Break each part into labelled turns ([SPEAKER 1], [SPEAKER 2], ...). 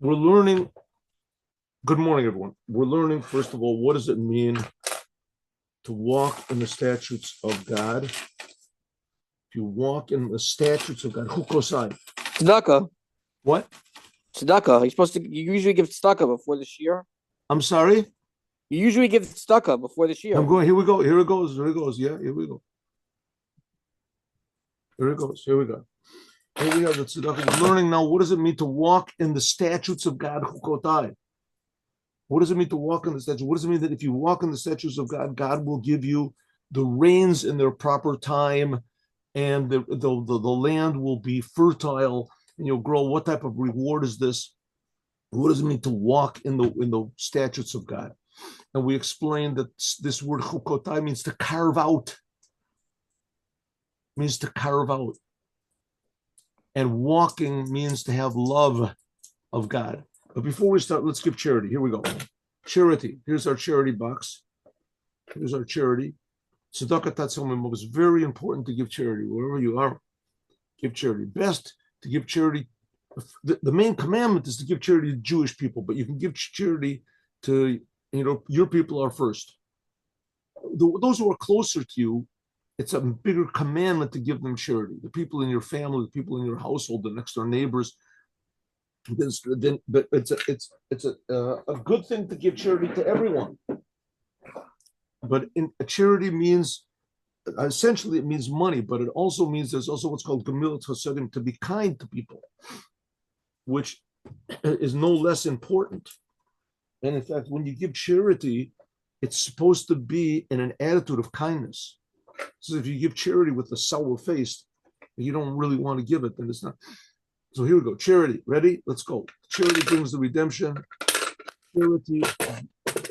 [SPEAKER 1] we're learning. Good morning, everyone. We're learning, first of all, what does it mean to walk in the statutes of God? If you walk in the statutes of God, hukosai.
[SPEAKER 2] Tzedakah.
[SPEAKER 1] What?
[SPEAKER 2] Tzedakah. You usually give tzedakah before the shiur.
[SPEAKER 1] I'm sorry?
[SPEAKER 2] You usually give tzedakah before the shiur.
[SPEAKER 1] I'm going, here we go. Here it goes. Here it goes. Yeah, here we go. Here it goes. Here we go. Here we have the tzedakah. We're learning now, what does it mean to walk in the statutes of God, hukotai? What does it mean to walk in the statutes? What does it mean that if you walk in the statutes of God, God will give you the rains in their proper time, and the land will be fertile, and you'll grow? What type of reward is this? What does it mean to walk in the statutes of God? And we explained that this word chukotai means to carve out. Means to carve out. And walking means to have love of God. But before we start, let's give charity. Here we go. Charity. Here's our charity box. Here's our charity. Tzedakah tatzomim. It's very important to give charity wherever you are. Give charity. Best to give charity. The main commandment is to give charity to Jewish people, but you can give charity to, your people are first. Those who are closer to you, it's a bigger commandment to give them charity. The people in your family, the people in your household, the next door neighbors. But it's a good thing to give charity to everyone. But charity means, essentially it means money, but it also means there's also what's called gemilut chasadim, to be kind to people, which is no less important. And in fact, when you give charity, it's supposed to be in an attitude of kindness. So if you give charity with a sour face, you don't really want to give it, then it's not. So here we go. Charity. Ready? Let's go. Charity brings the redemption. Charity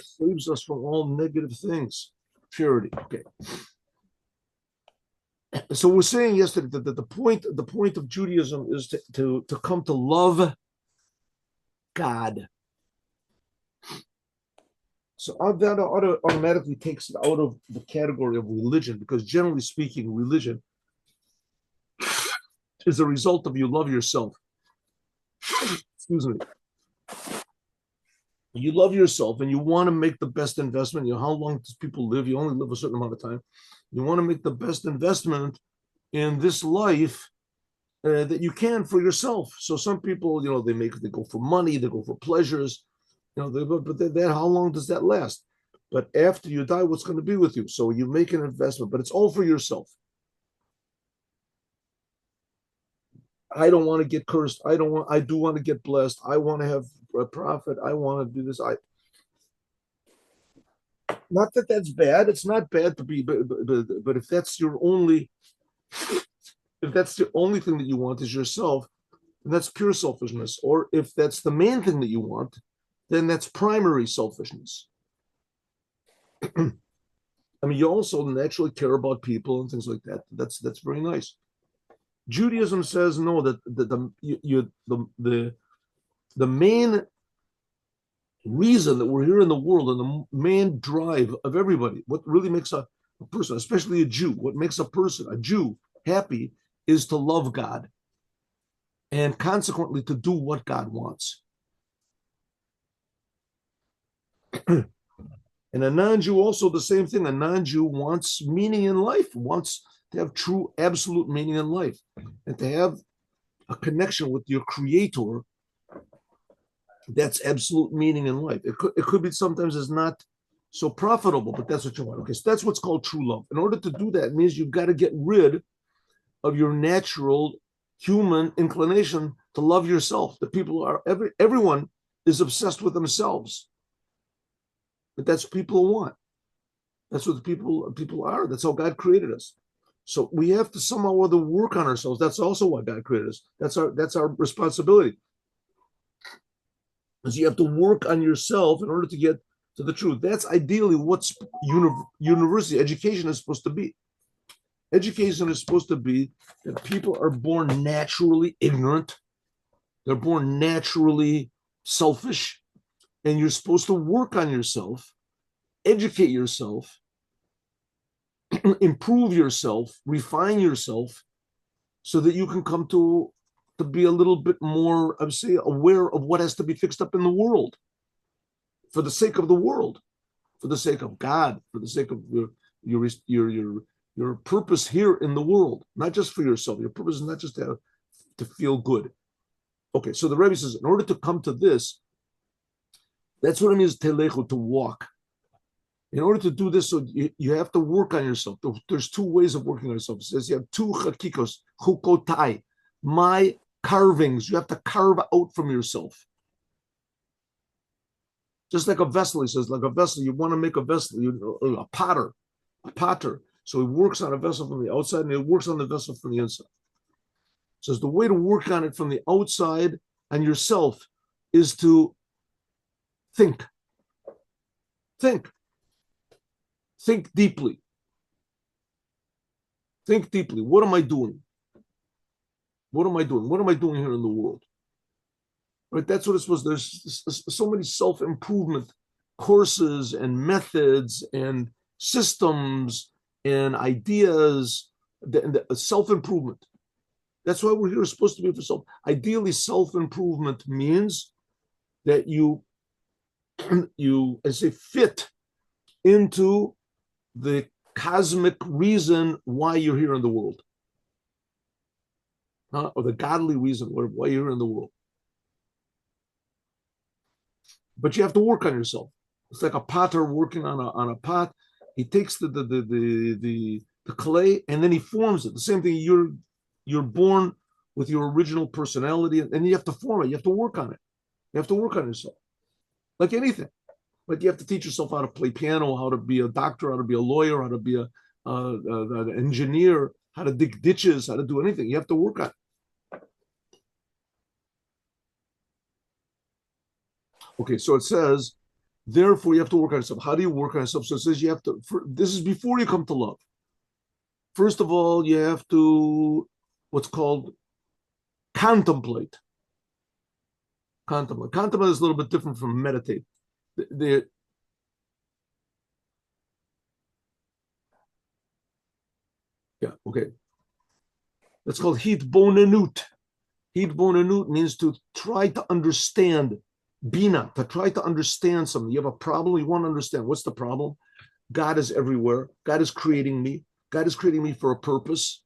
[SPEAKER 1] saves us from all negative things. Charity. Okay. So we're saying yesterday that the point of Judaism is to come to love God. So that automatically takes it out of the category of religion, because generally speaking, religion is a result of you love yourself. Excuse me. You love yourself and you want to make the best investment. How long does people live? You only live a certain amount of time. You want to make the best investment in this life that you can for yourself. So some people, they go for money, they go for pleasures, but how long does that last? But after you die, what's going to be with you? So you make an investment, but it's all for yourself. I don't want to get cursed. I do want to get blessed. I want to have a profit. I want to do this. Not that that's bad. It's not bad to be, but if that's the only thing that you want is yourself, then that's pure selfishness. Or if that's the main thing that you want, then that's primary selfishness. I mean, you also naturally care about people and things like that. That's very nice. Judaism says no, that the main reason that we're here in the world, and the main drive of everybody, what really makes a person, especially a Jew, what makes a Jew happy, is to love God, and consequently to do what God wants. And a non-Jew also the same thing. A non-Jew wants meaning in life, wants to have true, absolute meaning in life, and to have a connection with your Creator. That's absolute meaning in life. It could be sometimes it's not so profitable, but that's what you want. Okay, so that's what's called true love. In order to do that, it means you've got to get rid of your natural human inclination to love yourself. Everyone is obsessed with themselves, but that's what people want. That's what the people are. That's how God created us. So we have to somehow or other work on ourselves. That's also why God created us. That's our responsibility. Because you have to work on yourself in order to get to the truth. That's ideally what university education is supposed to be. Education is supposed to be that people are born naturally ignorant. They're born naturally selfish. And you're supposed to work on yourself, educate yourself, improve yourself, refine yourself, so that you can come to to be a little bit more, I would say, aware of what has to be fixed up in the world, for the sake of the world, for the sake of God, for the sake of your purpose here in the world, not just for yourself. Your purpose is not just to feel good. Okay, so the Rebbe says, in order to come to this, that's what it means telechu, to walk. In order to do this, so you have to work on yourself. There's two ways of working on yourself. It says you have two chakikos, chukotai, my carvings. You have to carve out from yourself. Just like a vessel, he says, like a vessel, you want to make a vessel, a potter. So he works on a vessel from the outside and he works on the vessel from the inside. So the way to work on it from the outside and yourself is to think. Think deeply. Think deeply. What am I doing? What am I doing? What am I doing here in the world? Right? That's what it's supposed to. There's so many self-improvement courses and methods and systems and ideas, self-improvement. That's why we're here. We're supposed to be for self. Ideally, self-improvement means that you, as say, fit into the cosmic reason why you're here in the world, or the godly reason why you're here in the world. But you have to work on yourself. It's like a potter working on a pot. He takes the clay and then he forms it. The same thing. You're born with your original personality, and you have to form it. You have to work on it. You have to work on yourself, like anything. Like you have to teach yourself how to play piano, how to be a doctor, how to be a lawyer, how to be an engineer, how to dig ditches, how to do anything. You have to work on it. Okay, so it says, therefore, you have to work on yourself. How do you work on yourself? So it says you have to, this is before you come to love. First of all, you have to, what's called contemplate. Contemplate is a little bit different from meditate. Yeah, okay. That's called hitbonenut. Hitbonenut means to try to understand. Bina, to try to understand something. You have a problem, you want to understand. What's the problem? God is everywhere. God is creating me. God is creating me for a purpose.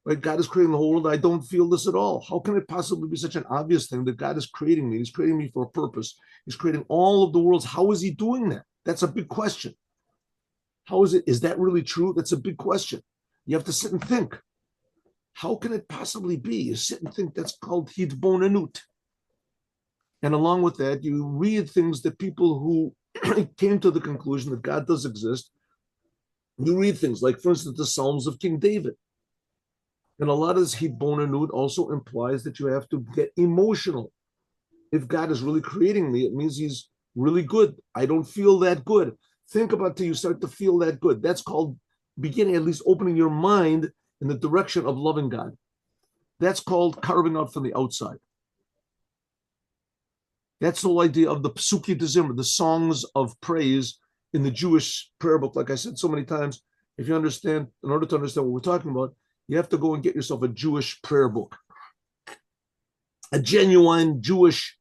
[SPEAKER 1] Right? God is creating the whole world. I don't feel this at all. How can it possibly be such an obvious thing that God is creating me? He's creating me for a purpose. He's creating all of the worlds. How is he doing that? That's a big question. How is it? Is that really true? That's a big question. You have to sit and think. How can it possibly be? You sit and think. That's called hitbonenut. And along with that, you read things that people who came to the conclusion that God does exist. You read things like, for instance, the Psalms of King David. And a lot of this hitbonenut also implies that you have to get emotional. If God is really creating me, it means he's really good. I don't feel that good. Think about till you start to feel that good. That's called beginning, at least opening your mind in the direction of loving God. That's called carving out from the outside. That's the whole idea of the Psuki D'Zimra, the songs of praise in the Jewish prayer book. Like I said so many times, if you understand, in order to understand what we're talking about, you have to go and get yourself a Jewish prayer book, a genuine Jewish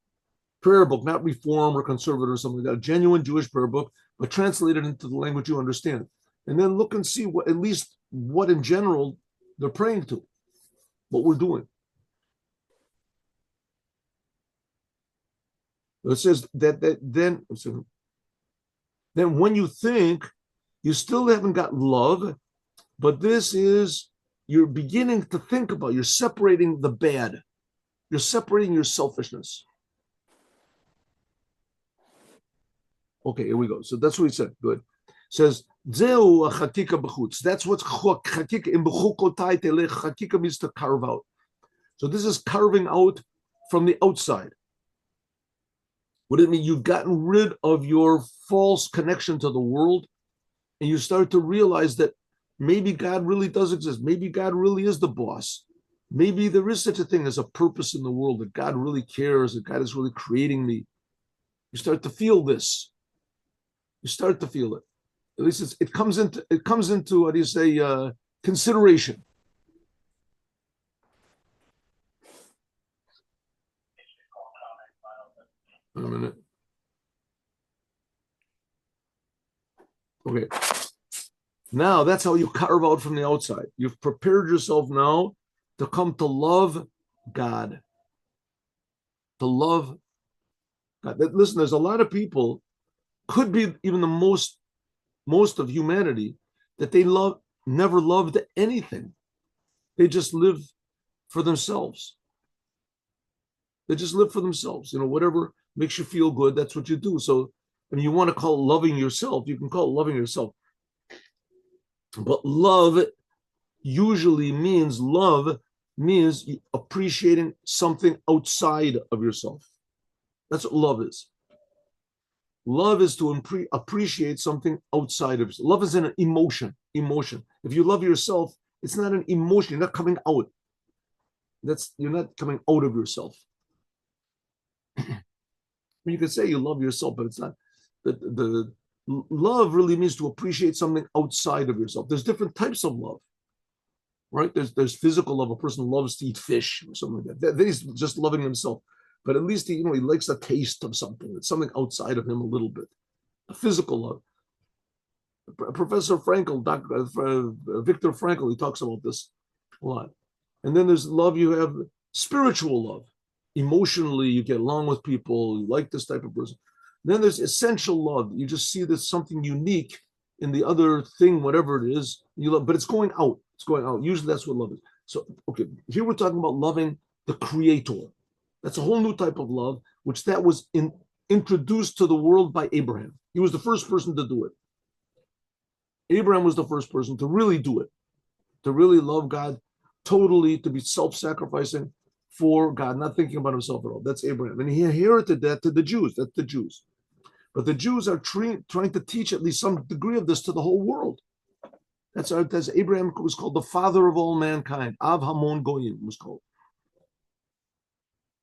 [SPEAKER 1] prayer book, not reform or conservative or something like that, a genuine Jewish prayer book, but translated into the language you understand. And then look and see what, at least what in general they're praying to, what we're doing. It says that then when you think, you still haven't got love, but this is, you're beginning to think about, you're separating the bad. You're separating your selfishness. Okay, here we go. So that's what he said. Good. It says, Zeu chatika b'chutz. That's what's chatika in b'chukotai telech. Chatika means to carve out. So this is carving out from the outside. What does it mean? You've gotten rid of your false connection to the world, and you start to realize that maybe God really does exist. Maybe God really is the boss. Maybe there is such a thing as a purpose in the world, that God really cares, that God is really creating me. You start to feel this. You start to feel it. At least it comes into how do you say, consideration. Wait a minute. Okay. Now that's how you carve out from the outside. You've prepared yourself now to come to love God. To love God. Listen, there's a lot of people, could be even the most of humanity, that they never loved anything. They just live for themselves. They just live for themselves. Whatever makes you feel good, that's what you do. So, you want to call it loving yourself, you can call it loving yourself. But love means appreciating something outside of yourself. That's what love is. Love is to appreciate something outside of yourself. Love is an emotion. If you love yourself, it's not an emotion. You're not coming out. You're not coming out of yourself. You can say you love yourself, but it's not. The love really means to appreciate something outside of yourself. There's different types of love, right? There's physical love. A person loves to eat fish or something like that. Then he's just loving himself. But at least he likes the taste of something. It's something outside of him a little bit. A physical love. Professor Frankl, Viktor Frankl, he talks about this a lot. And then there's love. You have spiritual love. Emotionally, you get along with people. You like this type of person. Then there's essential love. You just see there's something unique in the other thing, whatever it is, you love, but it's going out. It's going out. Usually that's what love is. So, okay, here we're talking about loving the Creator. That's a whole new type of love, which that was introduced to the world by Abraham. He was the first person to do it. Abraham was the first person to really do it, to really love God totally, to be self-sacrificing for God, not thinking about himself at all. That's Abraham. And he inherited that to the Jews. That's the Jews. But the Jews are trying to teach at least some degree of this to the whole world. That's Abraham was called the father of all mankind. Av Hamon Goyim was called.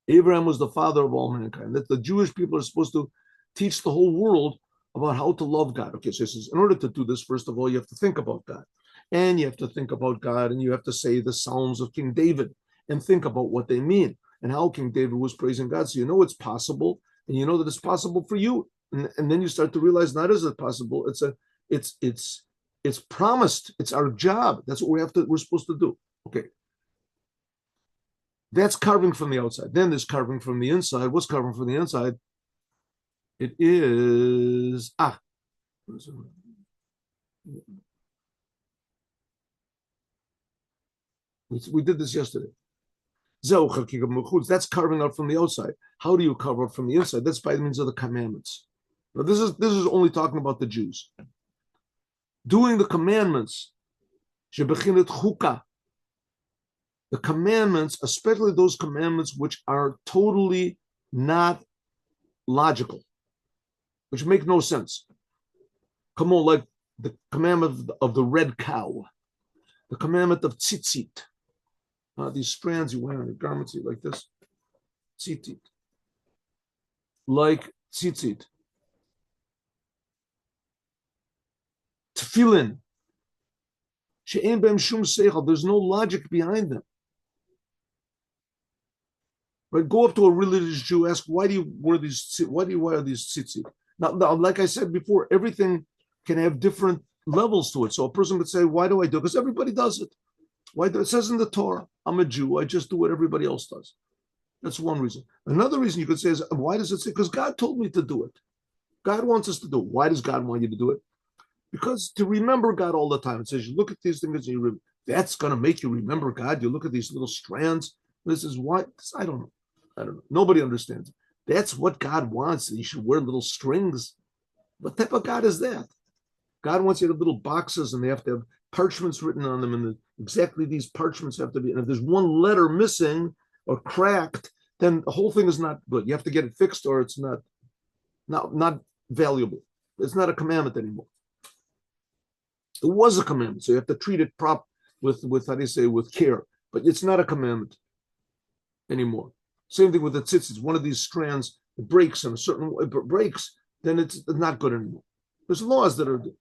[SPEAKER 1] Abraham was the father of all mankind. That the Jewish people are supposed to teach the whole world about how to love God. Okay, so he says, in order to do this, first of all, you have to think about God. And you have to think about God, and you have to say the Psalms of King David and think about what they mean and how King David was praising God. So it's possible, and you know that it's possible for you. And then you start to realize, not is it possible, it's promised. It's our job. That's what we're supposed to do. Okay. That's carving from the outside. Then there's carving from the inside. What's carving from the inside? It is we did this yesterday. That's carving out from the outside. How do you carve out from the inside? That's by the means of the commandments. Now, this is only talking about the Jews. Doing the commandments, the commandments, especially those commandments which are totally not logical, which make no sense. Come on, like the commandment of the red cow, the commandment of tzitzit, these strands you wear on your garments like this, tzitzit, like tzitzit. Tefillin, she'ein behem shum seichel, there's no logic behind them. Right? Go up to a religious Jew, ask, why do you wear these tzitzit? Now, like I said before, everything can have different levels to it. So a person could say, why do I do it? Because everybody does it. Why do it? It says in the Torah, I'm a Jew, I just do what everybody else does. That's one reason. Another reason you could say is, why does it say? Because God told me to do it. God wants us to do it. Why does God want you to do it? Because to remember God all the time. It says, you look at these things, and that's going to make you remember God. You look at these little strands. This is why. I don't know. Nobody understands. That's what God wants. You should wear little strings. What type of God is that? God wants you to have little boxes, and they have to have parchments written on them, and exactly these parchments have to be. And if there's one letter missing or cracked, then the whole thing is not good. You have to get it fixed, or it's not valuable. It's not a commandment anymore. It was a commandment, so you have to treat it with how do you say, with care. But it's not a commandment anymore. Same thing with the tzitzit. One of these strands breaks in a certain way, breaks, then it's not good anymore. There's laws that are good.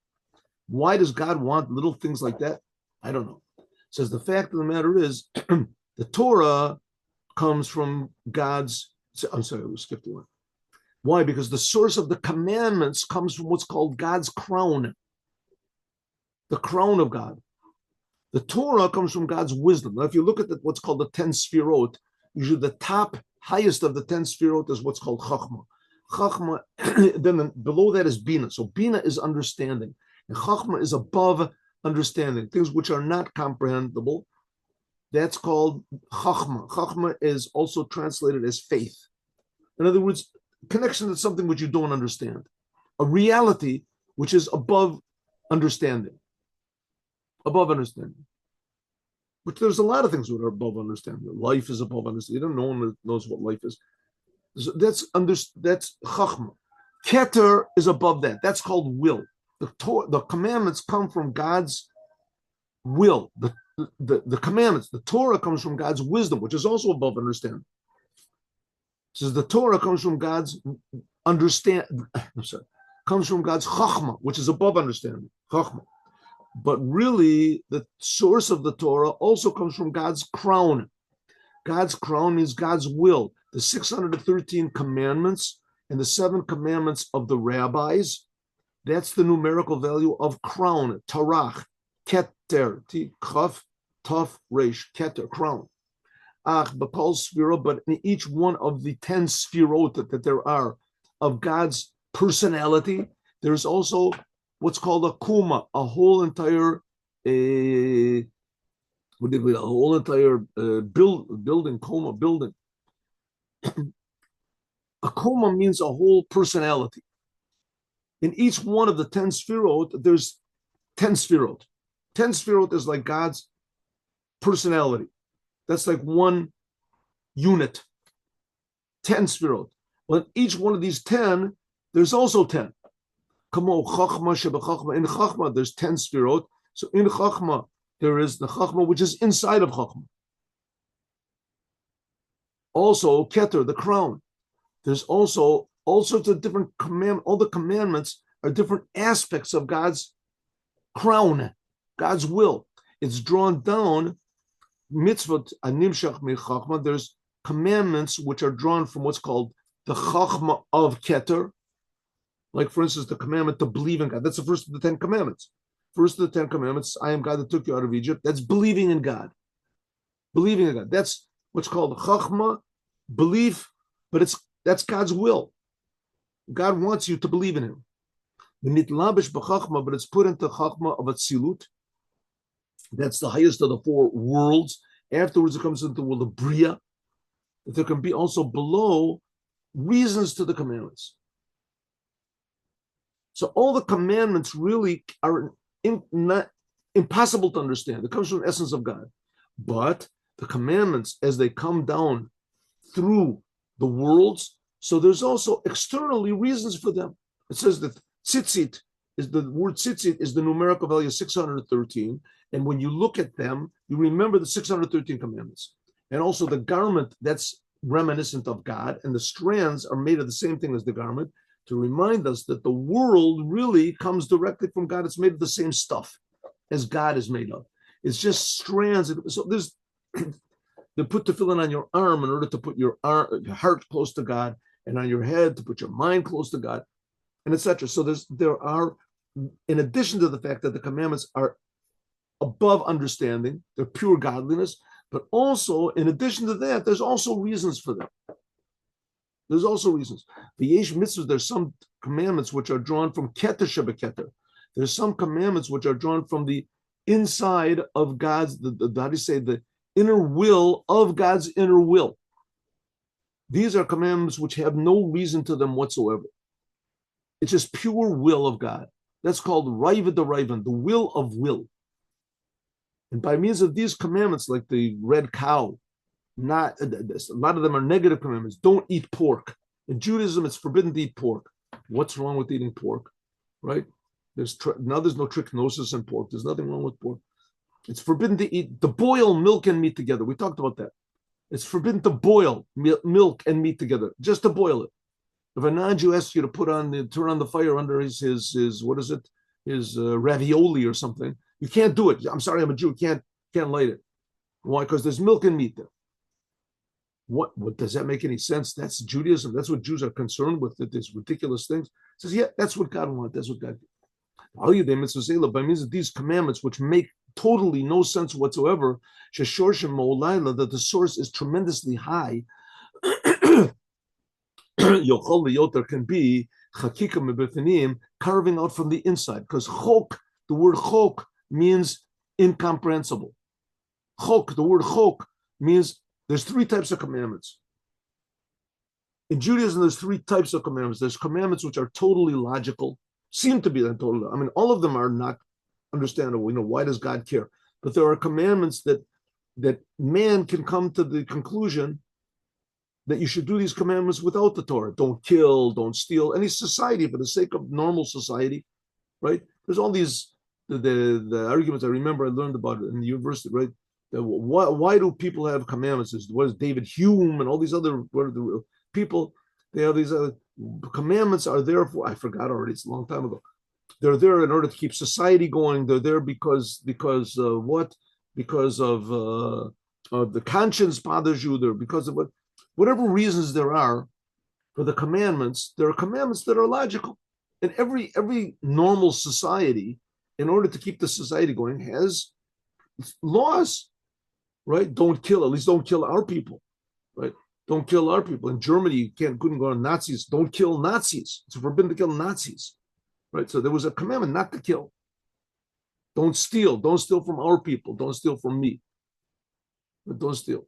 [SPEAKER 1] Why does God want little things like that? I don't know. It says the fact of the matter is, the Torah comes from God's. I'm sorry, we skipped one. Why? Because the source of the commandments comes from what's called God's crown, the crown of God. The Torah comes from God's wisdom. Now, if you look at what's called the 10 Sfirot, usually the top, highest of the 10 Sfirot is what's called Chachma. Chachma, then below that is Bina. So Bina is understanding. And Chachma is above understanding, things which are not comprehensible. That's called Chachma. Chachma is also translated as faith. In other words, connection to something which you don't understand. A reality which is above understanding. Above understanding. But there's a lot of things that are above understanding. Life is above understanding. No one knows what life is. So that's Chachma. Keter is above that. That's called will. The commandments come from God's will. The commandments, the Torah comes from God's wisdom, which is also above understanding. It says the Torah comes from God's comes from God's Chachma, which is above understanding. Chachma. But really, the source of the Torah also comes from God's crown. God's crown means God's will. The 613 commandments and the 7 commandments of the rabbis, that's the numerical value of crown. Tarach, keter, chaf, taf, resh, keter, crown. Bakal sphira, but in each one of the 10 sphirot that there are of God's personality, there's also what's called a kuma, a whole entire building, koma, building. A koma means a whole personality. In each one of the 10 sphirot, there's 10 sphirot. 10 sphirot is like God's personality. That's like one unit. 10 sphirot. But each one of these 10, there's also 10. Kamo chachma shebachachma. In chachma, there's 10 sphirot. So in chachma, there is the chachma which is inside of chachma. Also, keter, the crown. There's also all sorts of different commandments. All the commandments are different aspects of God's crown, God's will. It's drawn down. Mitzvot animshach mechachma. There's commandments which are drawn from what's called the chachma of keter. Like, for instance, the commandment to believe in God. That's the first of the 10 commandments. First of the 10 commandments, I am God that took you out of Egypt. That's believing in God. Believing in God. That's what's called chachma, belief, but that's God's will. God wants you to believe in Him. But it's put into chachma of atzilut. That's the highest of the 4 worlds. Afterwards, it comes into the world of bria. There can be also below reasons to the commandments. So all the commandments really are not impossible to understand. It comes from the essence of God. But the commandments, as they come down through the worlds, so there's also externally reasons for them. It says that tzitzit is the word tzitzit is the numerical value of 613. And when you look at them, you remember the 613 commandments. And also the garment that's reminiscent of God, and the strands are made of the same thing as the garment, to remind us that the world really comes directly from God. It's made of the same stuff as God is made of. It's just strands. So there's they put tefillin on your arm in order to put your heart close to God, and on your head to put your mind close to God, and etc. So there are, in addition to the fact that the commandments are above understanding, they're pure godliness, but also in addition to that, there's also reasons for them. There's also reasons. The yesh mitzvahs, there's some commandments which are drawn from keter shebeketer. There's some commandments which are drawn from the inside of God's, how do you say, the inner will of God's inner will. These are commandments which have no reason to them whatsoever. It's just pure will of God. That's called Raiva the Raivan, the will of will. And by means of these commandments, like the red cow, a lot of them are negative commandments. Don't eat pork. In Judaism, it's forbidden to eat pork. What's wrong with eating pork, right? There's no trichinosis in pork. There's nothing wrong with pork. It's forbidden to boil milk and meat together. We talked about that. It's forbidden to boil milk and meat together, just to boil it. If a non-Jew asks you to turn on the fire under his what is it, his ravioli or something, you can't do it. I'm sorry, I'm a Jew. Can't light it. Why? Because there's milk and meat there. What does that make any sense? That's Judaism. That's what Jews are concerned with. That these ridiculous things. It says, yeah, that's what God wants. That's what God. By means of these commandments, which make totally no sense whatsoever, that the source is tremendously high. There can be carving out from the inside, because chok, the word chok means incomprehensible. Chok, the word chok means there's three types of commandments. In Judaism, there's three types of commandments. There's commandments which are totally logical, seem to be that totally. I mean, all of them are not understandable. Why does God care? But there are commandments that man can come to the conclusion that you should do these commandments without the Torah. Don't kill, don't steal. Any society, for the sake of normal society, right? There's all these the arguments I remember I learned about it in the university, right? Why do people have commandments? What is David Hume and all these other people? They have these commandments are there for, I forgot already, it's a long time ago. They're there in order to keep society going. They're there because what? Because of the conscience bothers you. They're because of whatever reasons there are for the commandments. There are commandments that are logical. And every normal society, in order to keep the society going, has laws, right? Don't kill. At least don't kill our people, right? Don't kill our people. In Germany, you couldn't go on Nazis. Don't kill Nazis. It's forbidden to kill Nazis, right? So there was a commandment not to kill. Don't steal. Don't steal from our people. Don't steal from me. But don't steal.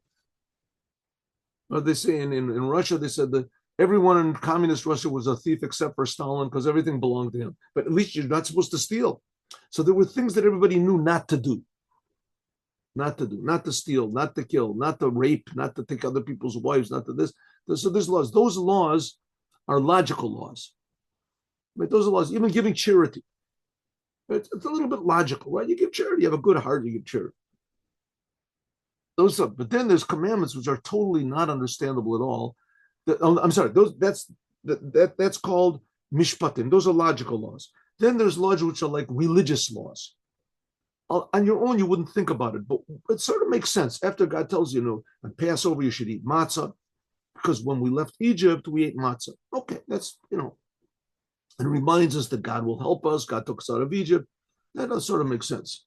[SPEAKER 1] What they say in Russia, they said that everyone in communist Russia was a thief except for Stalin because everything belonged to him. But at least you're not supposed to steal. So there were things that everybody knew not to do. Not to do, not to steal, not to kill, not to rape, not to take other people's wives, not to this. So there's laws. Those laws are logical laws. Right? Those are laws. Even giving charity. It's a little bit logical, right? You give charity, you have a good heart, you give charity. Those are, but then there's commandments which are totally not understandable at all. I'm sorry, that's called mishpatim. Those are logical laws. Then there's laws which are like religious laws. On your own, you wouldn't think about it, but it sort of makes sense. After God tells you, on Passover, you should eat matzah, because when we left Egypt, we ate matzah. Okay, that's, and it reminds us that God will help us. God took us out of Egypt. That does sort of make sense.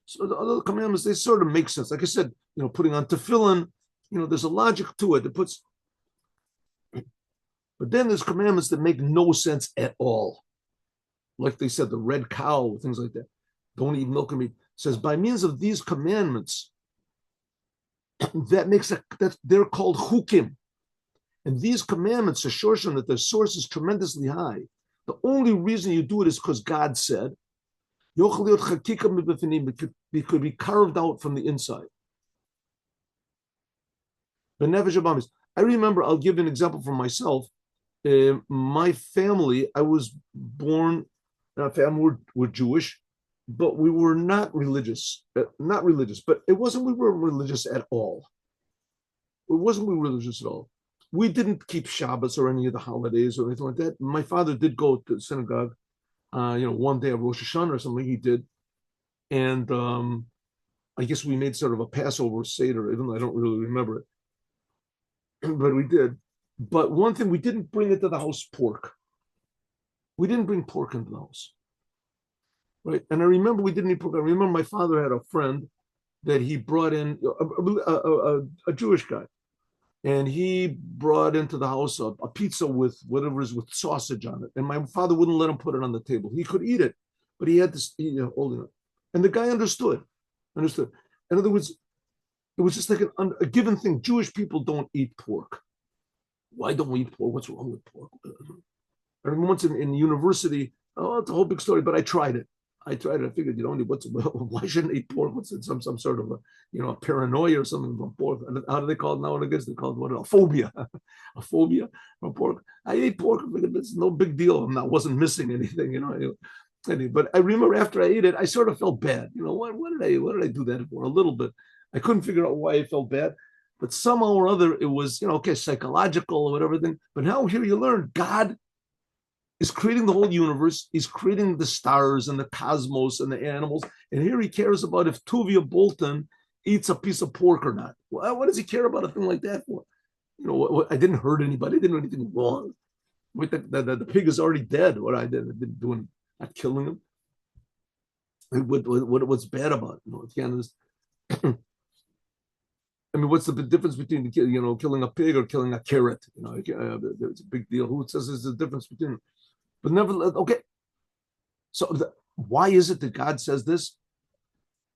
[SPEAKER 1] So the other commandments, they sort of make sense. Like I said, putting on tefillin, there's a logic to it. But then there's commandments that make no sense at all. Like they said, the red cow, things like that. Don't eat milk and meat. It says by means of these commandments, that they're called chukim. And these commandments are shorshim, that their source is tremendously high. The only reason you do it is because God said, it could be carved out from the inside. I remember, I'll give an example from myself. My family, I was born, our family were Jewish, but we were not religious. But it wasn't we were religious at all. It wasn't we were religious at all. We didn't keep Shabbos or any of the holidays or anything like that. My father did go to the synagogue, one day of Rosh Hashanah or something he did. And I guess we made sort of a Passover Seder, even though I don't really remember it. But we did. But one thing, we didn't bring into the house pork. We didn't bring pork into the house. Right? And I remember we didn't eat pork. I remember my father had a friend that he brought in, a Jewish guy. And he brought into the house a pizza with whatever is with sausage on it. And my father wouldn't let him put it on the table. He could eat it, but he had to hold it. And the guy understood. In other words, it was just like a given thing. Jewish people don't eat pork. Why don't we eat pork? What's wrong with pork? I remember once in university, it's a whole big story, but I tried it. I figured, why shouldn't I eat pork? What's it? Some sort of a paranoia or something from pork. How do they call it nowadays? They call it a phobia. A phobia from pork. I ate pork. I figured it's no big deal. I wasn't missing anything, But I remember after I ate it, I sort of felt bad. What did I do that for? A little bit. I couldn't figure out why I felt bad. But somehow or other, it was, okay, psychological or whatever thing. But now here you learn God is creating the whole universe. He's creating the stars and the cosmos and the animals. And here he cares about if Tuvia Bolton eats a piece of pork or not. What does he care about a thing like that for? I didn't hurt anybody. I didn't do anything wrong. The pig is already dead. What I didn't do, not killing him. What's bad about it? I mean, what's the difference between killing a pig or killing a carrot? It's a big deal. Who says there's a difference between them? But nevertheless, okay. So why is it that God says this?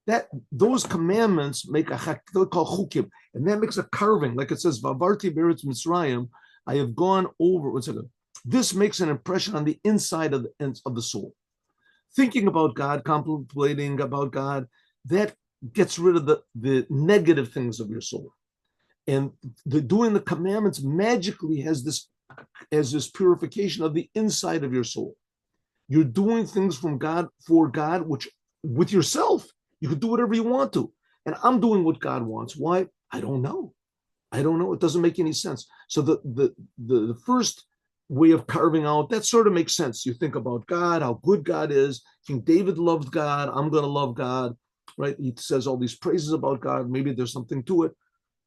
[SPEAKER 1] That those commandments make they're called chukim, and that makes a carving, like it says, "Vavarti beretz Mitzrayim." I have gone over. One second. This makes an impression on the inside of the soul. Thinking about God, contemplating about God, that gets rid of the negative things of your soul, and doing the commandments magically has this purification of the inside of your soul. You're doing things from God for God, which with yourself. You could do whatever you want to. And I'm doing what God wants. Why? I don't know. It doesn't make any sense. So the first way of carving out, that sort of makes sense. You think about God, how good God is. King David loved God. I'm going to love God, right? He says all these praises about God. Maybe there's something to it.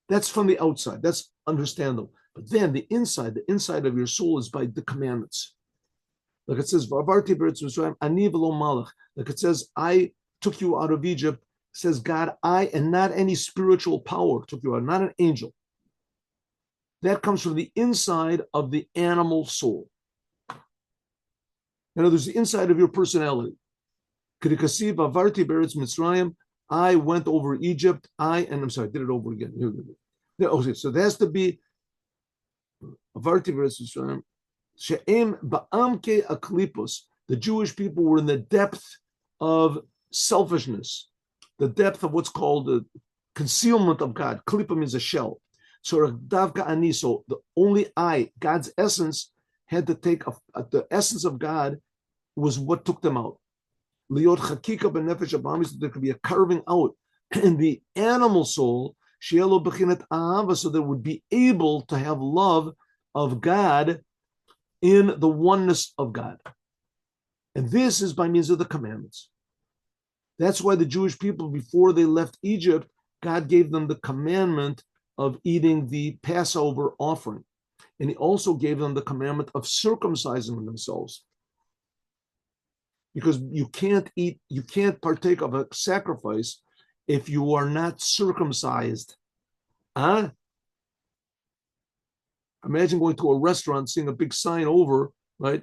[SPEAKER 1] That's from the outside. That's understandable. But then the inside of your soul is by the commandments. Like it says, like it says, I took you out of Egypt, says God, I, and not any spiritual power took you out, not an angel. That comes from the inside of the animal soul. In other words, the inside of your personality. I went over Egypt, I did it over again. Okay, so there has to be the Jewish people were in the depth of selfishness, the depth of what's called the concealment of God. Klipa means a shell. So the only I, God's essence, had to take the essence of God was what took them out. Liot chakika benefesh abami, there could be a carving out in the animal soul, shielo bechinat ahava, so that it would be able to have love of God in the oneness of God. And this is by means of the commandments. That's why the Jewish people, before they left Egypt, God gave them the commandment of eating the Passover offering. And he also gave them the commandment of circumcising themselves. Because you can't partake of a sacrifice if you are not circumcised. Huh? Imagine going to a restaurant, seeing a big sign over, right?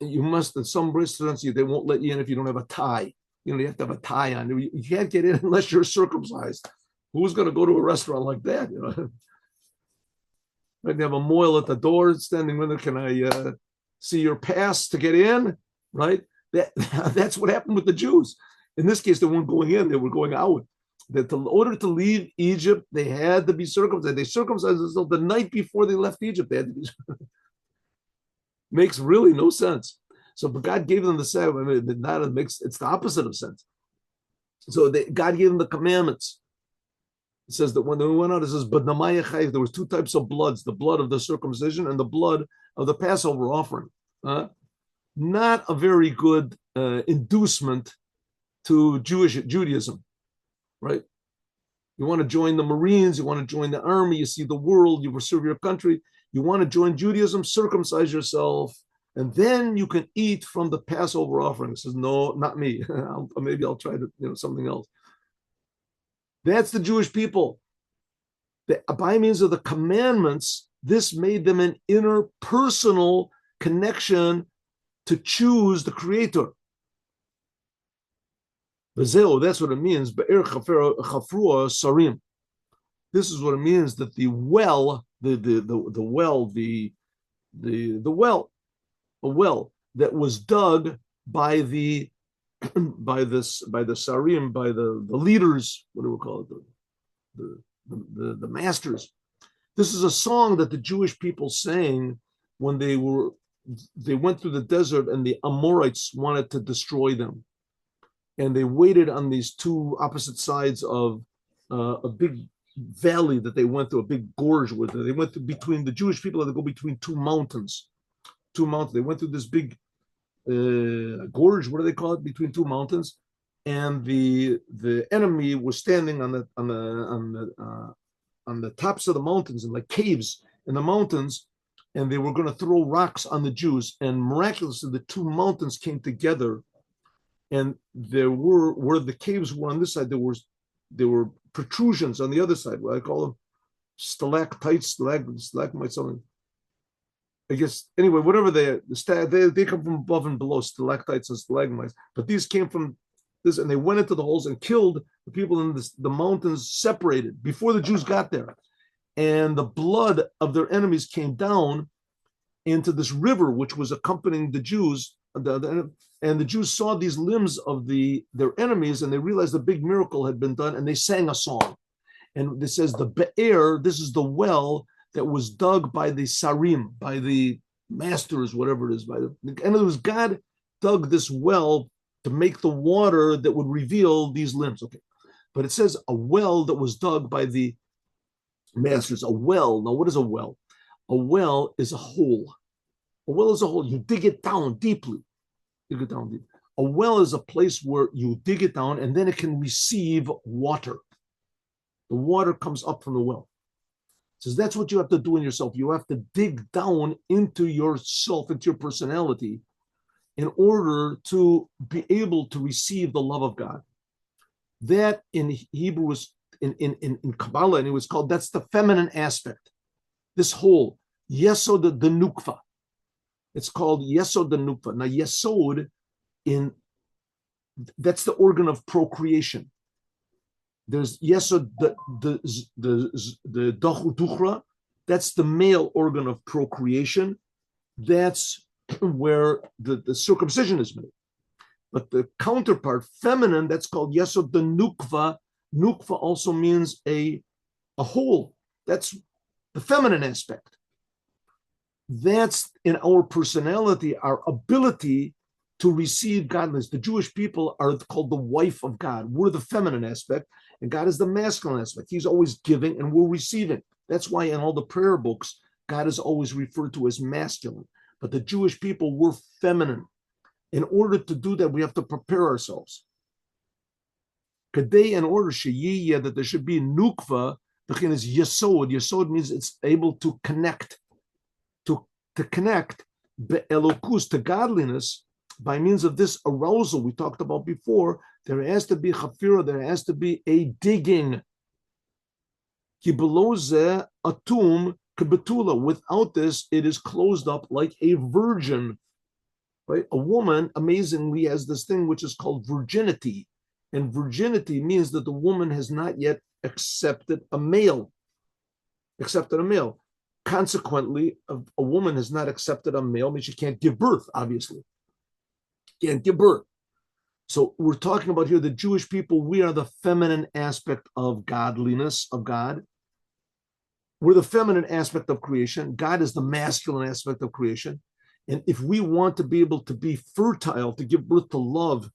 [SPEAKER 1] You must, in some restaurants, they won't let you in if you don't have a tie. You have to have a tie on. You can't get in unless you're circumcised. Who's going to go to a restaurant like that? Right? They have a moil at the door standing there. Can I see your pass to get in? Right? That's what happened with the Jews. In this case, they weren't going in; they were going out. That in order to leave Egypt, they had to be circumcised. They circumcised themselves the night before they left Egypt. They had to be. Makes really no sense. So, but God gave them the Sabbath. I mean, it's the opposite of sense. So God gave them the commandments. It says that when they went out, it says, but there was two types of bloods: the blood of the circumcision and the blood of the Passover offering. Not a very good inducement to Judaism, right? You want to join the Marines, you want to join the army, you see the world, you will serve your country. You want to join Judaism, circumcise yourself, and then you can eat from the Passover offering. It says, no, not me. Maybe I'll try to, something else. That's the Jewish people. By means of the commandments, this made them an interpersonal connection to choose the Creator. That's what it means. This is what it means, that the well that was dug by the Sarim, by the leaders, what do we call it, the masters. This is a song that the Jewish people sang when they went through the desert and the Amorites wanted to destroy them. And they waited on these two opposite sides of a big valley that they went through, a big gorge where they went through between the Jewish people, they go between two mountains. They went through this big gorge, what do they call it, between two mountains? and the enemy was standing on the tops of the mountains and like caves in the mountains, and they were going to throw rocks on the Jews. And miraculously, the two mountains came together, and there were where the caves were on this side, there were protrusions on the other side. What I call them stalactites, stalagmites, something. I guess anyway, whatever they come from above and below, stalactites and stalagmites. But these came from this, and they went into the holes and killed the people in the mountains, separated before the Jews got there. And the blood of their enemies came down into this river, which was accompanying the Jews. And the Jews saw these limbs of their enemies, and they realized a big miracle had been done, and they sang a song. And it says the Be'er, this is the well that was dug by the Sarim, by the masters, whatever it is. In other words, God dug this well to make the water that would reveal these limbs. Okay, but it says a well that was dug by the masters. A well. Now, what is a well? A well is a hole. A well is a hole. You dig it down deeply. Dig it down deep. A well is a place where you dig it down, and then it can receive water. The water comes up from the well. It says that's what you have to do in yourself. You have to dig down into yourself, into your personality, in order to be able to receive the love of God. That in Hebrew is in Kabbalah, and it was called, that's the feminine aspect. This whole Yesod the Nukva. It's called Yesod the Nukva. Now, Yesod that's the organ of procreation. There's Yesod the Duchra. That's the male organ of procreation. That's where the circumcision is made. But the counterpart, feminine, that's called Yesod the Nukva. Nukva also means a whole. That's the feminine aspect. That's in our personality, our ability to receive godliness. The Jewish people are called the wife of God. We're the feminine aspect, and God is the masculine aspect. He's always giving, and we're receiving. That's why in all the prayer books, God is always referred to as masculine. But the Jewish people were feminine. In order to do that, we have to prepare ourselves. Kadei, in order that there should be nukva, the is yesod. Yesod means it's able to connect, to connect be'elokus, to godliness, by means of this arousal we talked about before. There has to be chafira, there has to be a digging. Ki below ze atum kebetula. Without this, it is closed up like a virgin. Right? A woman, amazingly, has this thing which is called virginity. And virginity means that the woman has not yet accepted a male. Consequently, a woman has not accepted a male, means she can't give birth, obviously. Can't give birth. So we're talking about here the Jewish people, we are the feminine aspect of godliness, of God. We're the feminine aspect of creation. God is the masculine aspect of creation. And if we want to be able to be fertile, to give birth to love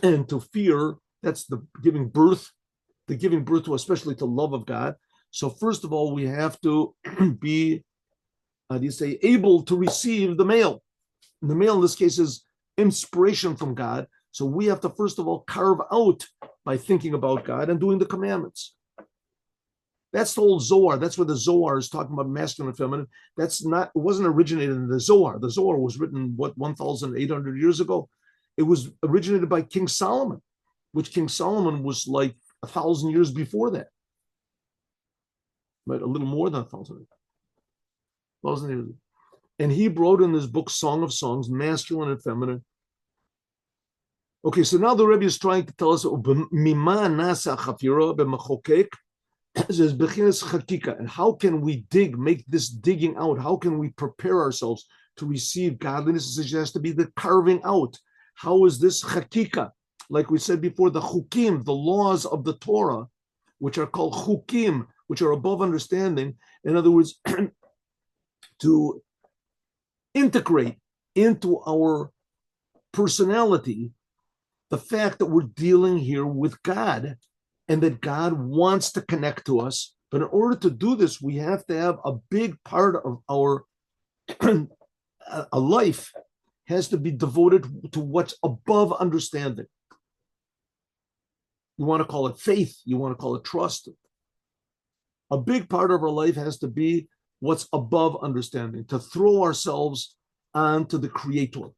[SPEAKER 1] and to fear, that's the giving birth to, especially to love of God. So first of all, we have to be, able to receive the male. And the male in this case is inspiration from God. So we have to first of all carve out by thinking about God and doing the commandments. That's the whole Zohar. That's where the Zohar is talking about masculine and feminine. It wasn't originated in the Zohar. The Zohar was written, 1,800 years ago? It was originated by King Solomon, which King Solomon was like 1,000 years before that. Right? A little more than 1,000 years. And he wrote in this book, Song of Songs, masculine and feminine. Okay, so now the Rebbe is trying to tell us, and how can we make this digging out? How can we prepare ourselves to receive godliness? It has to be the carving out. How is this chakika? Like we said before, the chukim, the laws of the Torah, which are called chukim, which are above understanding. In other words, to integrate into our personality the fact that we're dealing here with God and that God wants to connect to us. But in order to do this, we have to have a big part of our a life has to be devoted to what's above understanding. You want to call it faith. You want to call it trust. A big part of our life has to be what's above understanding, to throw ourselves onto the Creator.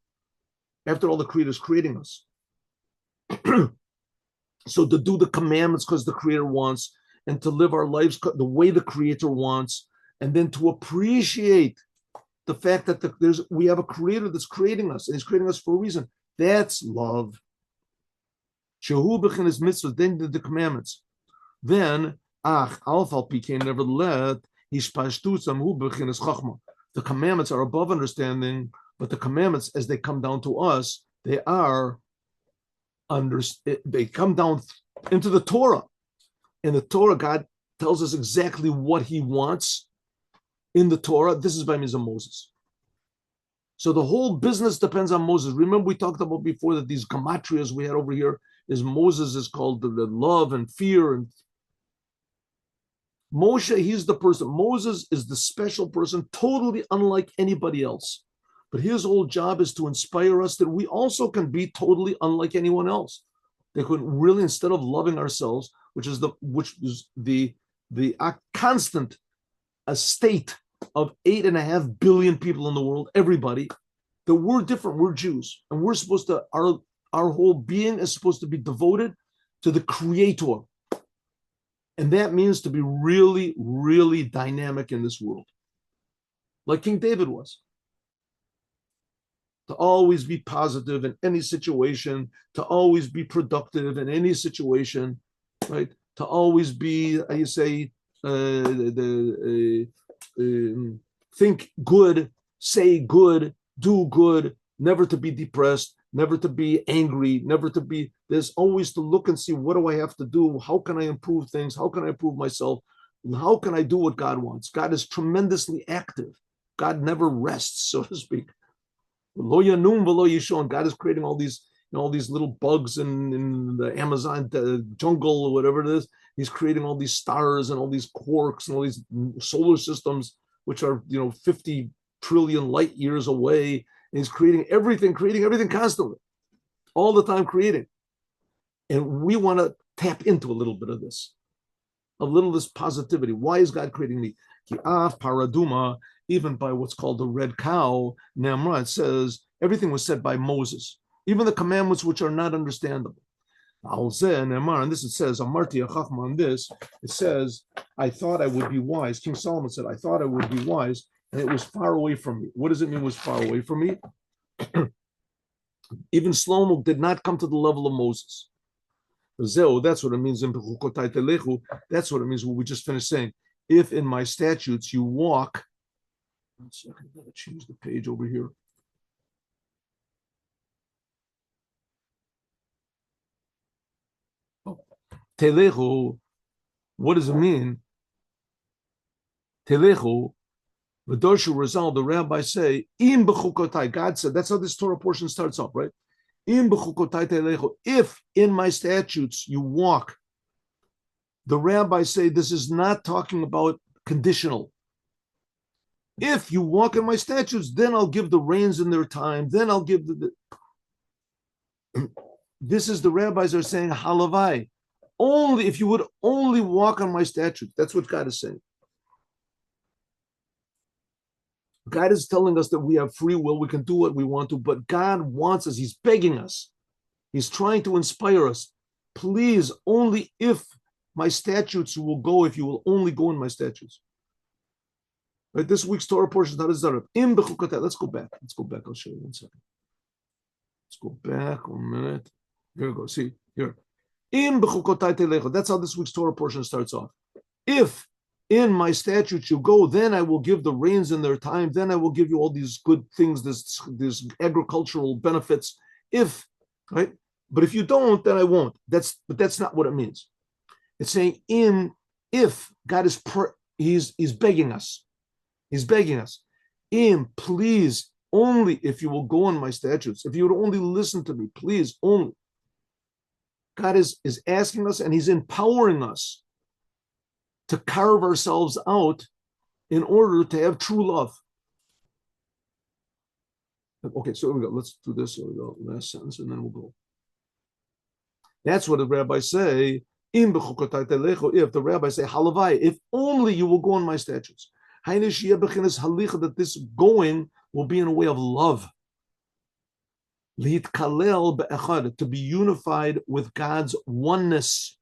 [SPEAKER 1] After all, the Creator is creating us. So to do the commandments because the Creator wants, and to live our lives the way the Creator wants, and then to appreciate the fact that we have a Creator that's creating us, and He's creating us for a reason. That's love. Shehu b'chinas mitzvahs, then the commandments. Then, alfal pikein, nevertheless, hishpashtutzam hu b'chinas chachma. The commandments are above understanding, but the commandments, as they come down to us, they come down into the Torah. In the Torah, God tells us exactly what He wants in the Torah. This is by means of Moses. So the whole business depends on Moses. Remember, we talked about before that these gematrias we had over here is Moses is called the love and fear. And Moshe, he's the person. Moses is the special person, totally unlike anybody else. But his whole job is to inspire us that we also can be totally unlike anyone else. They could really, instead of loving ourselves, which is the constant state of 8.5 billion people in the world, everybody, that we're different. We're Jews, and we're supposed to our whole being is supposed to be devoted to the Creator, and that means to be really, really dynamic in this world, like King David was. To always be positive in any situation, to always be productive in any situation, right? To always be, how you say, think good, say good, do good, never to be depressed, never to be angry, never to be, there's always to look and see, what do I have to do? How can I improve things? How can I improve myself? How can I do what God wants? God is tremendously active. God never rests, so to speak. Lo yanum v'lo yishon. God is creating all these, all these little bugs in the Amazon jungle or whatever it is. He's creating all these stars and all these quarks and all these solar systems, which are 50 trillion light years away. And He's creating everything constantly, all the time creating. And we want to tap into a little bit of this, this positivity. Why is God creating me? Ki af paraduma. Even by what's called the red cow, Namra, it says everything was said by Moses, even the commandments which are not understandable. And this it says, Amarti Achachma, on this, it says, I thought I would be wise. King Solomon said, I thought I would be wise, and it was far away from me. What does it mean it was far away from me? Even Shlomo did not come to the level of Moses. That's what it means in That's what it means what we just finished saying. If in my statutes you walk. 1 second, I gotta change the page over here. Telechu, what does it mean? Telechu, V'dorshu Rizal, the rabbis say, Im b'chukotai, God said, that's how this Torah portion starts off, right? Im b'chukotai telechu, if in my statutes you walk. The rabbis say this is not talking about conditional. If you walk in my statutes, then I'll give the rains in their time. Then I'll give This is the rabbis are saying, halavai. Only if you would only walk on my statutes. That's what God is saying. God is telling us that we have free will. We can do what we want to, but God wants us. He's begging us. He's trying to inspire us. Please, only if my statutes will go, if you will only go in my statutes. Right, this week's Torah portion is Let's go back. I'll show you 1 second. Let's go back 1 minute. Here we go. See, here. That's how this week's Torah portion starts off. If in my statutes you go, then I will give the rains in their time. Then I will give you all these good things, this agricultural benefits. If, right? But if you don't, then I won't. But that's not what it means. It's saying if God is he's begging us. He's begging us, please, only if you will go on my statutes, if you would only listen to me, please, only. God is asking us, and He's empowering us to carve ourselves out in order to have true love. Okay, so here we go. Let's do this. Here we go. Last sentence, and then we'll go. That's what the rabbis say. If the rabbis say, halavai, if only you will go on my statutes. That this going will be in a way of love. To be unified with God's oneness.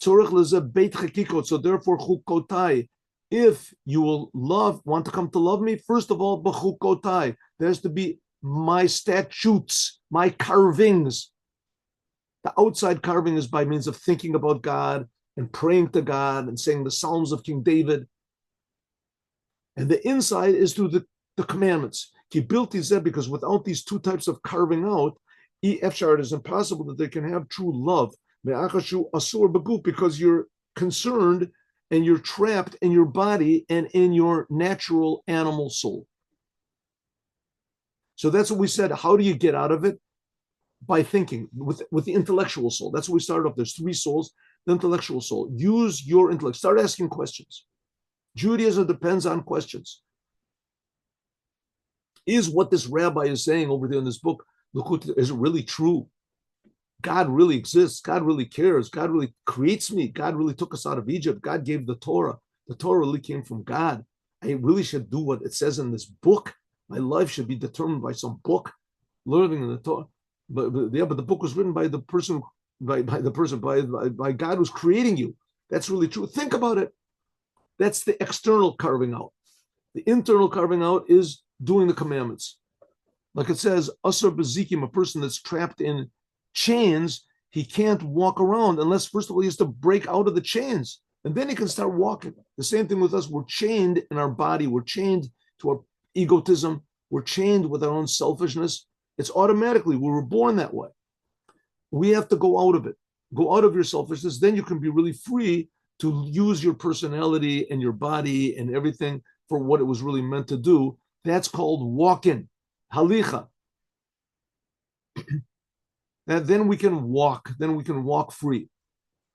[SPEAKER 1] So therefore, chukotai, if you will want to come to love me, first of all, b'chukotai, there has to be my statutes, my carvings. The outside carving is by means of thinking about God and praying to God and saying the Psalms of King David. And the inside is through the commandments. Because without these two types of carving out, it is impossible that they can have true love. Because you're concerned and you're trapped in your body and in your natural animal soul. So that's what we said. How do you get out of it? By thinking with the intellectual soul. That's what we started off. There's three souls. The intellectual soul. Use your intellect. Start asking questions. Judaism depends on questions. Is what this rabbi is saying over there in this book, is it really true? God really exists. God really cares. God really creates me. God really took us out of Egypt. God gave the Torah. The Torah really came from God. I really should do what it says in this book. My life should be determined by some book, learning in the Torah. But the book was written by the person, by God who's creating you. That's really true. Think about it. That's the external carving out. The internal carving out is doing the commandments. Like it says, Asar Bezikim, a person that's trapped in chains, he can't walk around unless, first of all, he has to break out of the chains. And then he can start walking. The same thing with us. We're chained in our body. We're chained to our egotism. We're chained with our own selfishness. It's automatically, we were born that way. We have to go out of it. Go out of your selfishness. Then you can be really free to use your personality and your body and everything for what it was really meant to do. That's called walking, halicha. And then we can walk. Then we can walk free.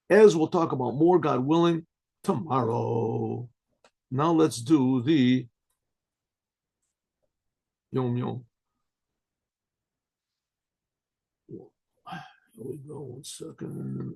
[SPEAKER 1] As we'll talk about more, God willing, tomorrow. Now let's do the Yom Yom. Here we go. 1 second.